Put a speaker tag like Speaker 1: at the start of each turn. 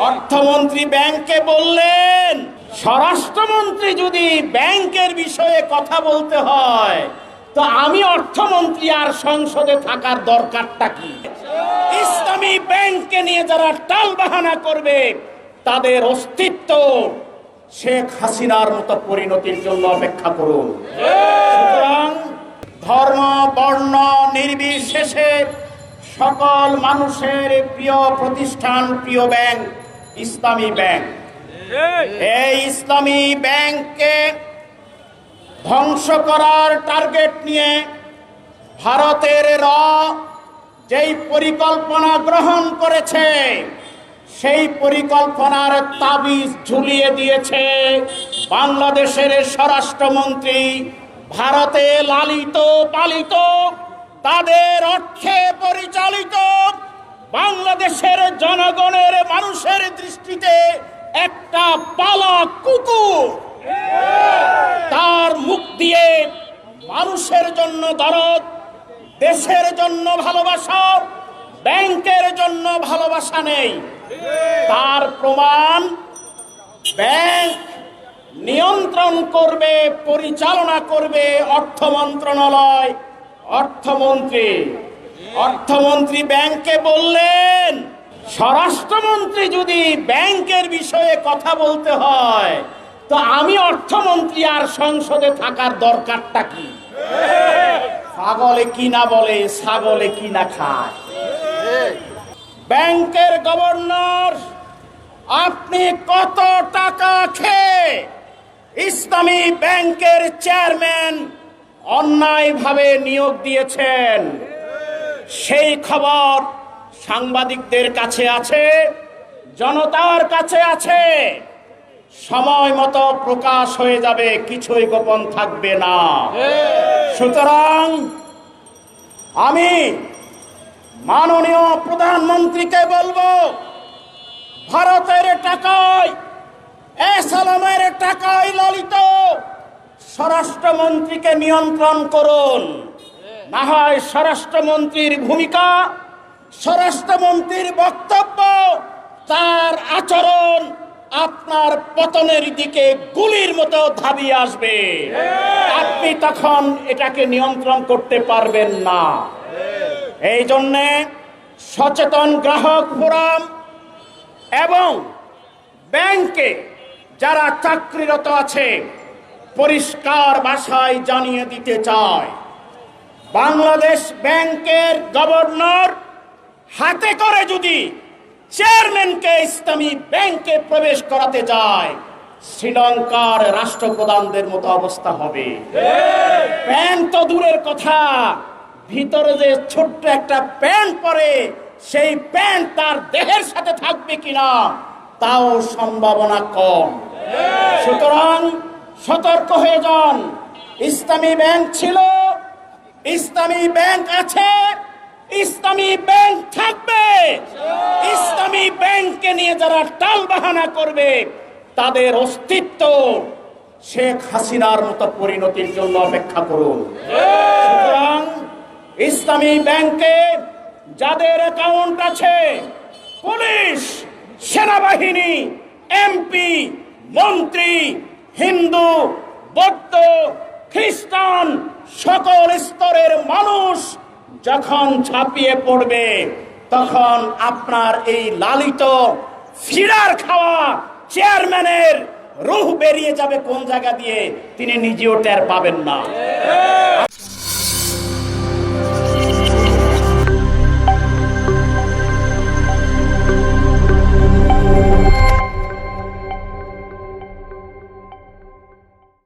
Speaker 1: অর্থমন্ত্রী ব্যাংকে বললেন, স্বরাষ্ট্রমন্ত্রী যদি ব্যাংকের বিষয়ে কথা বলতে হয় তো আমি অর্থমন্ত্রী আর সংসদে থাকার দরকারটা কি? ইসলামী ব্যাংককে নিয়ে যারা টালবাহানা করবে তাদের অস্তিত্ব শেখ হাসিনার মতো পরিণতির জন্য অপেক্ষা করুন। সুতরাং ধর্ম বর্ণ নির্বিশেষে সকল মানুষের প্রিয় প্রতিষ্ঠান, প্রিয় ব্যাংক ইসলামী ব্যাংক। এই ইসলামী ব্যাংককে ধ্বংস করার টার্গেট নিয়ে ভারতের যেই পরিকল্পনা গ্রহণ করেছে সেই পরিকল্পনার তাবিজ ঝুলিয়ে দিয়েছে বাংলাদেশের স্বরাষ্ট্রমন্ত্রী। ভারতে লালিত পালিত তাদের অর্থে পরিচালিত বাংলাদেশের জনগণের মানুষের দৃষ্টিতে একটা পালা কুকুর। তার মুখ দিয়ে মানুষের জন্য দরদ, দেশের জন্য ভালোবাসা, ব্যাংকের জন্য ভালোবাসা নেই। তার প্রমাণ, ব্যাংক নিয়ন্ত্রণ করবে, পরিচালনা করবে অর্থ মন্ত্রণালয়, অর্থমন্ত্রী। অর্থমন্ত্রী ব্যাংকে বললেন, স্বরাষ্ট্রমন্ত্রী যদি ব্যাংকের বিষয়ে কথা বলতে হয় তো আমি অর্থমন্ত্রী আর সংসদে থাকার দরকারটা কি? পাগলে কি না বলে, ছাগলে কি না খায়। ব্যাংকের গভর্নর, আপনি কত টাকা খেয়ে ইসলামী ব্যাংকের চেয়ারম্যান অন্যায়ভাবে নিয়োগ দিয়েছেন সেই খবর সাংবাদিকদের কাছে আছে, জনতার কাছে আছে। সময় মতো প্রকাশ হয়ে যাবে, কিছুই গোপন থাকবে না। সুতরাং আমি মাননীয় প্রধানমন্ত্রীকে বলবো, ভারতের টাকায়, এসালামের টাকায় লালিত স্বরাষ্ট্রমন্ত্রীকে নিয়ন্ত্রণ করুন। না হয় স্বরাষ্ট্রমন্ত্রীর ভূমিকা, স্বরাষ্ট্রমন্ত্রীর বক্তব্য, তার আচরণ আপনার পতনের দিকে গুলির মতো ধাবিয়ে আসবে। আপনি তখন এটাকে নিয়ন্ত্রণ করতে পারবেন না। এই জন্যে সচেতন গ্রাহক ফোরাম এবং ব্যাংকে যারা চাকরিরত আছে পরিষ্কার ভাষায় জানিয়ে দিতে চায়, বাংলাদেশ ব্যাংকের গভর্নর হাতে করে যদি চেয়ারম্যানকে ইসলামী ব্যাংকে প্রবেশ করাতে যায়, শ্রীলঙ্কার রাষ্ট্রপ্রধানদের মতো অবস্থা হবে। প্যান্ট তো দূরের কথা, ভিতরে যে ছোট্ট একটা প্যান্ট পরে সেই প্যান্ট তার দেহের সাথে থাকবে কিনা তাও সম্ভাবনা কম। সুতরাং সতর্ক হয়ে যান। ইসলামী ব্যাংক ছিল, ইসলামী ব্যাংক আছে, ইসলামী ব্যাংক থাকবে। ইসলামী ব্যাংককে নিয়ে যারা টালবাহানা করবে তাদের অস্তিত্ব শেখ হাসিনার মতো পরিণতির জন্য অপেক্ষা করুন। সুতরাং ইসলামী ব্যাংকে যাদের অ্যাকাউন্ট আছে, পুলিশ, সেনাবাহিনী, এমপি, মন্ত্রী, হিন্দু, বৌদ্ধ, খ্রিস্টান, সকল স্তরের মানুষ যখন ঝাঁপিয়ে পড়বে তখন আপনার এই লালিত ফিরার খাওয়া চেয়ারম্যানের রূহ বেরিয়ে যাবে কোন জায়গা দিয়ে তিনি নিজেও টের পাবেন না।